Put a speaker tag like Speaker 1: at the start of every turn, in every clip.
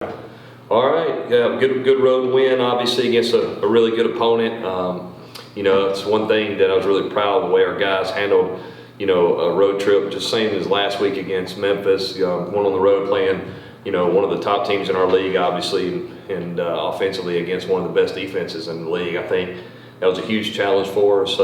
Speaker 1: All right, yeah, good road win, obviously against a really good opponent. It's one thing that I was really proud of the way our guys handled, a road trip, just same as last week against Memphis. One on the road playing, one of the top teams in our league, obviously, and offensively against one of the best defenses in the league. I think that was a huge challenge for us.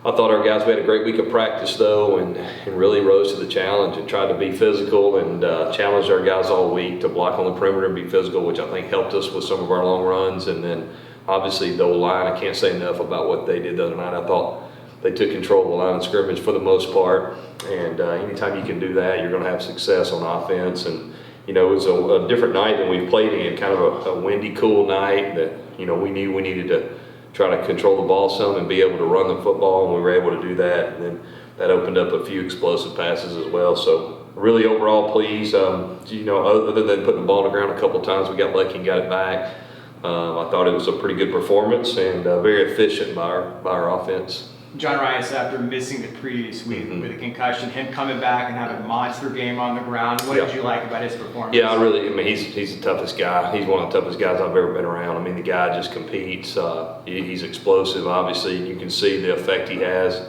Speaker 1: I thought our guys, we had a great week of practice though, and really rose to the challenge and tried to be physical and challenged our guys all week to block on the perimeter and be physical, which I think helped us with some of our long runs. And then obviously the line, I can't say enough about what they did the other night. I thought they took control of the line of scrimmage for the most part, and anytime you can do that, you're going to have success on offense. And it was a different night than we've played in, kind of a windy, cool night that we knew we needed to try to control the ball some and be able to run the football, and we were able to do that. And then that opened up a few explosive passes as well. So really overall pleased. Other than putting the ball on the ground a couple times, we got lucky and got it back. I thought it was a pretty good performance and very efficient by our offense.
Speaker 2: John Rhys, after missing the previous week with a concussion, him coming back and having a monster game on the ground, what did you like about his performance?
Speaker 1: Yeah, he's the toughest guy. He's one of the toughest guys I've ever been around. The guy just competes. He's explosive, obviously. You can see the effect he has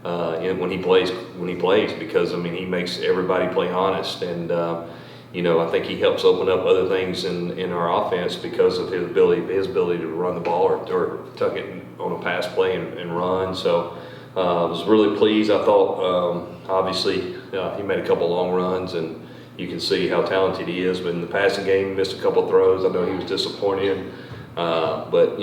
Speaker 1: when he plays because, he makes everybody play honest. And, I think he helps open up other things in our offense because of his ability to run the ball or tuck it on a pass play and run. So I was really pleased. I thought, obviously, he made a couple long runs, and you can see how talented he is. But in the passing game, he missed a couple throws. I know he was disappointed. But,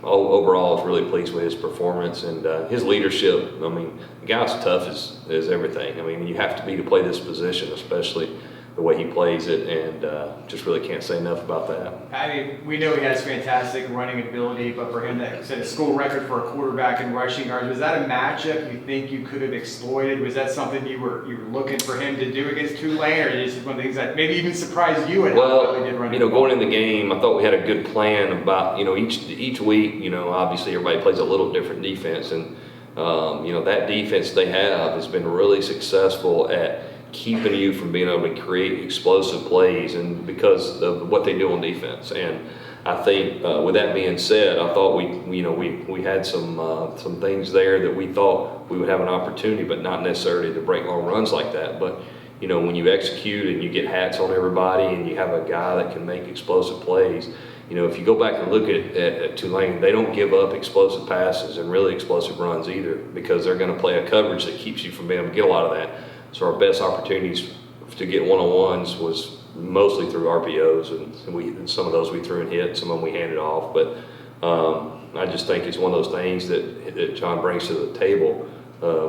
Speaker 1: overall, I was really pleased with his performance and his leadership. The guy's tough as everything. You have to be to play this position, especially the way he plays it, and just really can't say enough about that.
Speaker 2: We know he has fantastic running ability, but for him to set a school record for a quarterback in rushing yards, was that a matchup you think you could have exploited? Was that something you were looking for him to do against Tulane, or is it one of the things that maybe even surprised you at how well he did running?
Speaker 1: Going in the game, I thought we had a good plan about, each week, obviously everybody plays a little different defense, and that defense they have has been really successful at keeping you from being able to create explosive plays, and because of what they do on defense. And I think with that being said, I thought we had some things there that we thought we would have an opportunity, but not necessarily to break long runs like that. But when you execute and you get hats on everybody and you have a guy that can make explosive plays, if you go back and look at Tulane, they don't give up explosive passes and really explosive runs either, because they're going to play a coverage that keeps you from being able to get a lot of that. So our best opportunities to get one-on-ones was mostly through RPOs, and some of those we threw and hit, some of them we handed off. But I just think it's one of those things that John brings to the table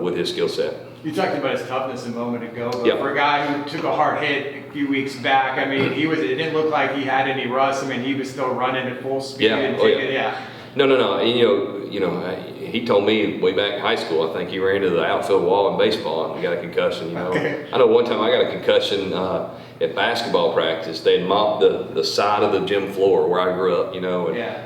Speaker 1: with his skill set.
Speaker 2: You talked about his toughness a moment ago, but for a guy who took a hard hit a few weeks back, it didn't look like he had any rust. He was still running at full speed.
Speaker 1: No. He told me way back in high school, I think he ran into the outfield wall in baseball and got a concussion.
Speaker 2: Okay.
Speaker 1: I know one time I got a concussion at basketball practice. They had mopped the side of the gym floor where I grew up, and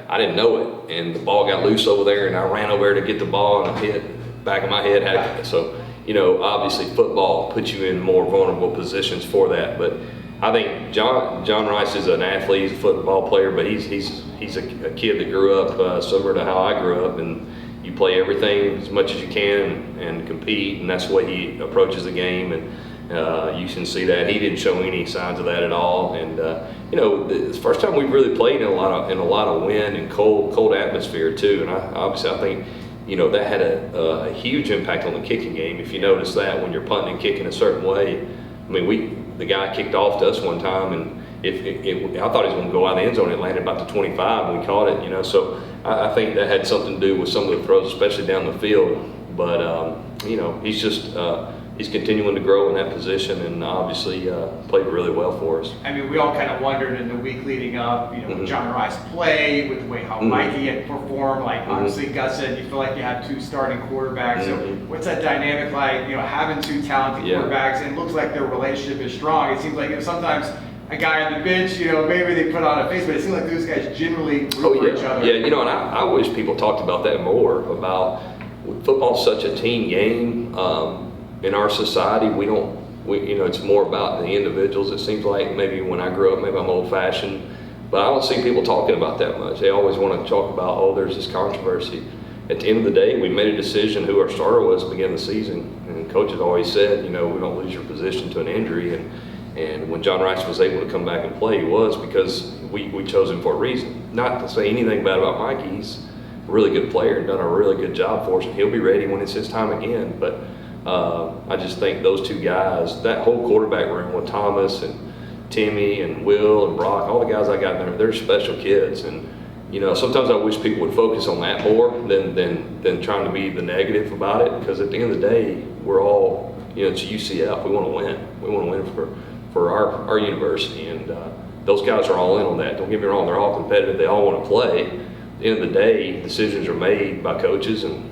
Speaker 1: I didn't know it. And the ball got loose over there, and I ran over there to get the ball, and I hit back of my head. So, obviously football puts you in more vulnerable positions for that. But I think John Rhys is an athlete, he's a football player, but he's a kid that grew up similar to how I grew up, and you play everything as much as you can and compete, and that's the way he approaches the game. And you can see that he didn't show any signs of that at all. And it's the first time we've really played in a lot of wind and cold atmosphere too. And I think that had a huge impact on the kicking game. If you notice that when you're punting and kicking a certain way, the guy kicked off to us one time, and I thought he was going to go out of the end zone. It landed about the 25, and we caught it. So I think that had something to do with some of the throws, especially down the field. But he's continuing to grow in that position, and obviously played really well for us.
Speaker 2: We all kind of wondered in the week leading up, with John Rhys play, with the way how Mikey had performed. Obviously, Gus said you feel like you have two starting quarterbacks. So what's that dynamic like? Having two talented quarterbacks, and it looks like their relationship is strong. It seems like sometimes a guy on the bench, maybe they put on a face, but it seems like those guys generally root for each other.
Speaker 1: Yeah, and I wish people talked about that more. About football's such a team game. In our society, we don't it's more about the individuals. It seems like maybe when I grew up, maybe I'm old-fashioned, but I don't see people talking about that much. They always want to talk about, oh, there's this controversy. At the end of the day, we made a decision who our starter was to begin the season, and coach has always said, we don't lose your position to an injury. And when John Rice was able to come back and play, he was because we chose him for a reason. Not to say anything bad about Mikey. He's a really good player and done a really good job for us, and he'll be ready when it's his time again. But I just think those two guys, that whole quarterback room with Thomas and Timmy and Will and Brock, all the guys I got there, they're special kids. And sometimes I wish people would focus on that more than trying to be the negative about it, because at the end of the day, we're all, it's UCF. We want to win. We want to win for our university, and those guys are all in on that. Don't get me wrong, they're all competitive. They all want to play. At the end of the day, decisions are made by coaches, and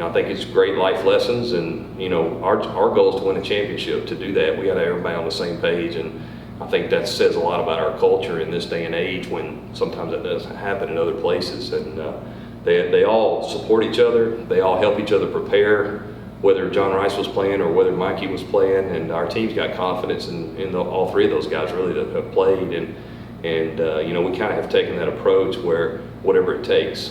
Speaker 1: I think it's great life lessons, and our goal is to win a championship. To do that, we got to have everybody on the same page, and I think that says a lot about our culture in this day and age, when sometimes that doesn't happen in other places. And they all support each other. They all help each other prepare, whether John Rice was playing or whether Mikey was playing. And our team's got confidence in all three of those guys really that have played. And we kind of have taken that approach where whatever it takes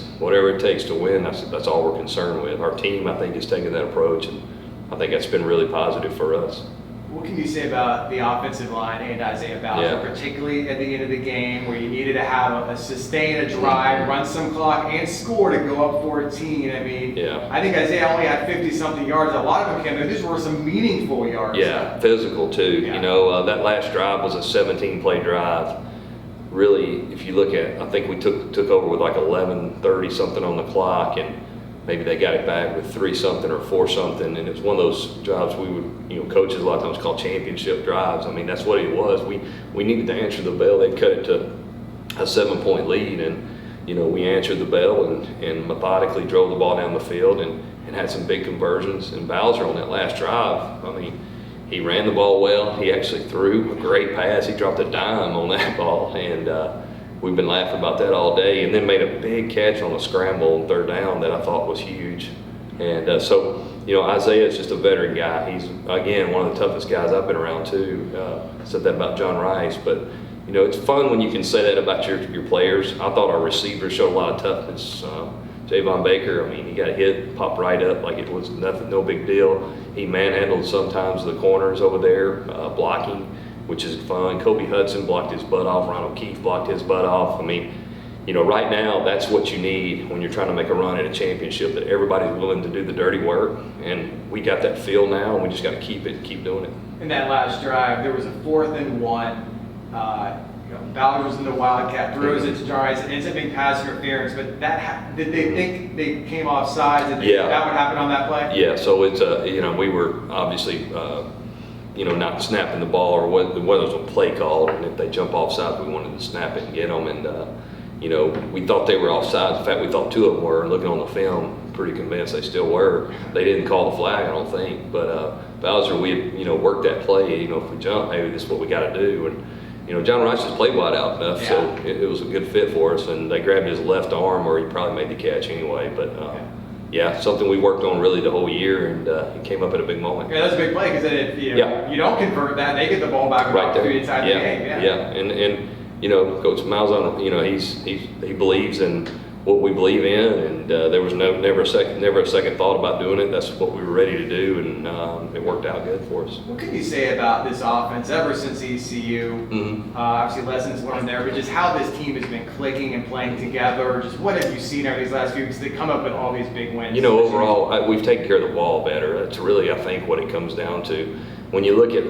Speaker 1: to win, that's all we're concerned with. Our team, I think, has taken that approach, and I think that's been really positive for us.
Speaker 2: What can you say about the offensive line and Isaiah Bowser, particularly at the end of the game, where you needed to have sustain a drive, run some clock, and score to go up 14? I mean, I think Isaiah only had 50-something yards. A lot of them came. These were some meaningful yards.
Speaker 1: Yeah, physical too.
Speaker 2: Yeah.
Speaker 1: That last drive was a 17-play drive. Really, if you look at, I think we took over with like 11:30 something on the clock, and maybe they got it back with 3 something or 4 something, and it's one of those drives we would, coaches a lot of times call championship drives. I mean, that's what it was. We needed to answer the bell. They cut it to a 7-point lead, and we answered the bell and methodically drove the ball down the field and had some big conversions. And Bowser on that last drive, I mean, he ran the ball well. He actually threw a great pass. He dropped a dime on that ball, and we've been laughing about that all day. And then made a big catch on a scramble on 3rd down that I thought was huge. And so Isaiah is just a veteran guy. He's, again, one of the toughest guys I've been around too. I said that about John Rice, but it's fun when you can say that about your players. I thought our receivers showed a lot of toughness. Javon Baker, I mean, he got hit, popped right up like it was nothing, no big deal. He manhandled sometimes the corners over there, blocking, which is fun. Kobe Hudson blocked his butt off. Ron O'Keefe blocked his butt off. I mean, right now, that's what you need when you're trying to make a run at a championship, that everybody's willing to do the dirty work. And we got that feel now, and we just got to keep doing it.
Speaker 2: In that last drive, there was a 4th and 1. Ballard was in the Wildcat, throws it to John Rice, it ends up being pass interference, but did they think they came off sides? That would happen on that play?
Speaker 1: Yeah, so it's, we were obviously, not snapping the ball, or whether it was a play call, and if they jump off sides, we wanted to snap it and get them. And, we thought they were off sides. In fact, we thought 2 of them were. Looking on the film, pretty convinced they still were. They didn't call the flag, I don't think. But Bowser, we had, worked that play. If we jump, maybe this is what we got to do. And, John Rice has played wide out enough, so it was a good fit for us. And they grabbed his left arm, or he probably made the catch anyway. But something we worked on really the whole year, and it came up at a big moment.
Speaker 2: Yeah, that's a big play, because if you don't convert that, they get the ball back
Speaker 1: right there
Speaker 2: inside the game.
Speaker 1: And Coach Malzahn, he believes in what we believe in, and there was never a second thought about doing it. That's what we were ready to do, and it worked out good for us.
Speaker 2: What can you say about this offense ever since ECU? Obviously lessons learned there, but just how this team has been clicking and playing together. Just what have you seen over these last few weeks to come up with all these big wins?
Speaker 1: Overall, we've taken care of the ball better. That's really, I think, what it comes down to. When you look at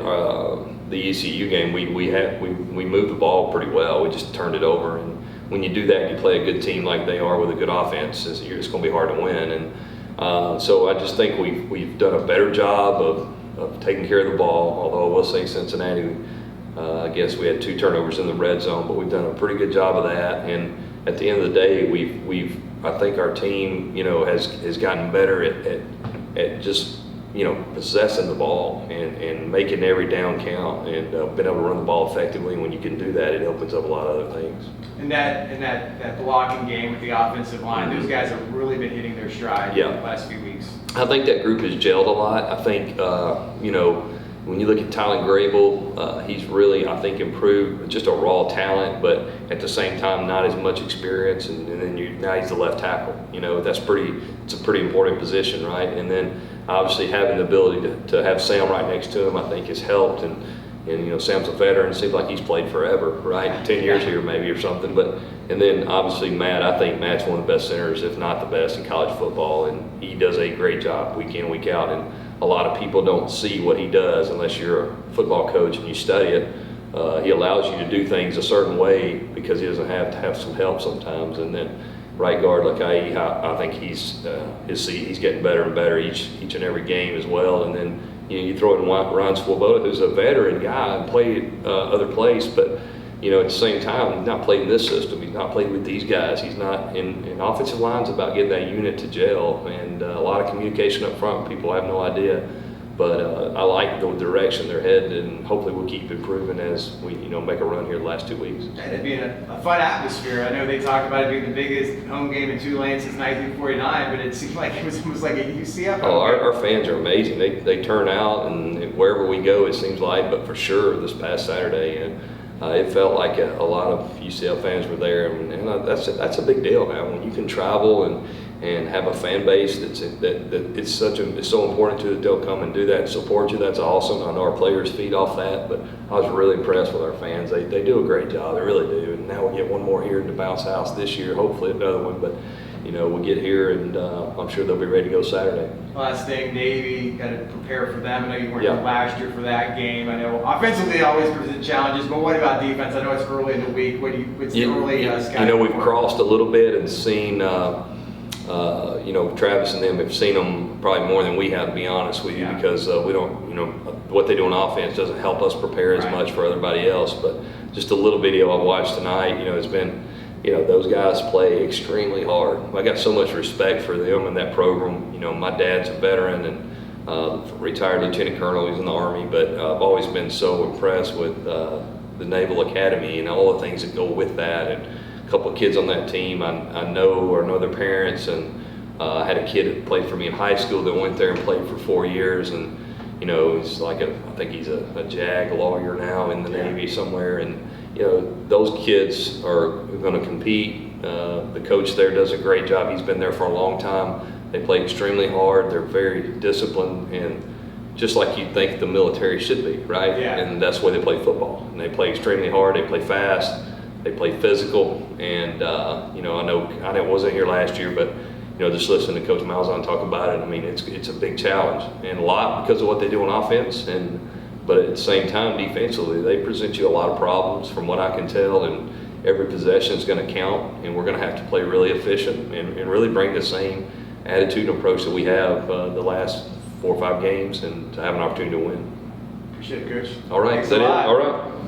Speaker 1: the ECU game, we moved the ball pretty well. We just turned it over, and when you do that and you play a good team like they are with a good offense, it's going to be hard to win. And so I just think we've done a better job of taking care of the ball, although I will say Cincinnati, I guess we had 2 turnovers in the red zone, but we've done a pretty good job of that. And at the end of the day, I think our team, has gotten better at just, possessing the ball and making every down count, and been able to run the ball effectively. And when you can do that, it opens up a lot of other things.
Speaker 2: And that blocking game with the offensive line, those guys have really been hitting their stride in the last few weeks.
Speaker 1: I think that group has gelled a lot. I think, when you look at Tylen Grable, he's really, I think, improved, just a raw talent, but at the same time, not as much experience. And then now he's the left tackle. It's a pretty important position, right? And then obviously having the ability to have Sam right next to him, I think, has helped. And Sam's a veteran. It seems like he's played forever, right? 10 years here maybe or something. And then obviously Matt, I think Matt's one of the best centers, if not the best, in college football. And he does a great job week in, week out. And a lot of people don't see what he does unless you're a football coach and you study it. He allows you to do things a certain way because he doesn't have to have some help sometimes. And then right guard like I think he's getting better and better each and every game as well. And then you throw in Ryan Swoboda, who's a veteran guy and played other place, but at the same time, he's not played in this system. He's not played with these guys. He's not in offensive line's about getting that unit to gel, and a lot of communication up front. People have no idea, but I like the direction they're headed, and hopefully we'll keep improving as we make a run here the last 2 weeks.
Speaker 2: And it'd be a fun atmosphere. I know they talked about it being the biggest home game in Tulane since 1949, but it seemed like it was almost like a UCF.
Speaker 1: Oh, our fans are amazing. They turn out, and wherever we go, it seems like. But for sure, this past Saturday, and it felt like a lot of UCF fans were there, and that's a big deal now when you can travel and have a fan base it's so important to that they'll come and do that and support you. That's awesome. I know our players feed off that, but I was really impressed with our fans. They do a great job. They really do. And now we get one more here in the bounce house this year. Hopefully another one, but we'll get here, and I'm sure they'll be ready to go Saturday.
Speaker 2: Last thing, Navy, got to prepare for them. I know you weren't
Speaker 1: Yeah.
Speaker 2: here last year for that game. I know offensively they always present challenges, but what about defense? I know it's early in the week. What's the early schedule?
Speaker 1: We've crossed a little bit and seen, Travis and them have seen them probably more than we have, to be honest with you, because we don't, what they do on offense doesn't help us prepare as much for everybody else. But just a little video I watched tonight, it's been, those guys play extremely hard. I got so much respect for them and that program. My dad's a veteran and retired lieutenant colonel. He's in the Army, but I've always been so impressed with the Naval Academy and all the things that go with that. And a couple of kids on that team I know or know their parents, and I had a kid that played for me in high school that went there and played for 4 years, and he's like I think he's a JAG lawyer now in the Navy somewhere, and those kids are going to compete. The coach there does a great job. He's been there for a long time. They play extremely hard. They're very disciplined, and just like you'd think the military should be, right?
Speaker 2: Yeah.
Speaker 1: And that's why they play football. And they play extremely hard. They play fast. They play physical. And I wasn't here last year, but just listening to Coach Malzahn talk about it, I mean, it's a big challenge, and a lot because of what they do on offense. But at the same time, defensively, they present you a lot of problems from what I can tell, and every possession is going to count, and we're going to have to play really efficient and really bring the same attitude and approach that we have the last 4 or 5 games, and to have an opportunity to win.
Speaker 2: Appreciate it, Coach.
Speaker 1: All right,
Speaker 2: Thanks
Speaker 1: is that
Speaker 2: a
Speaker 1: it?
Speaker 2: lot.
Speaker 1: All right.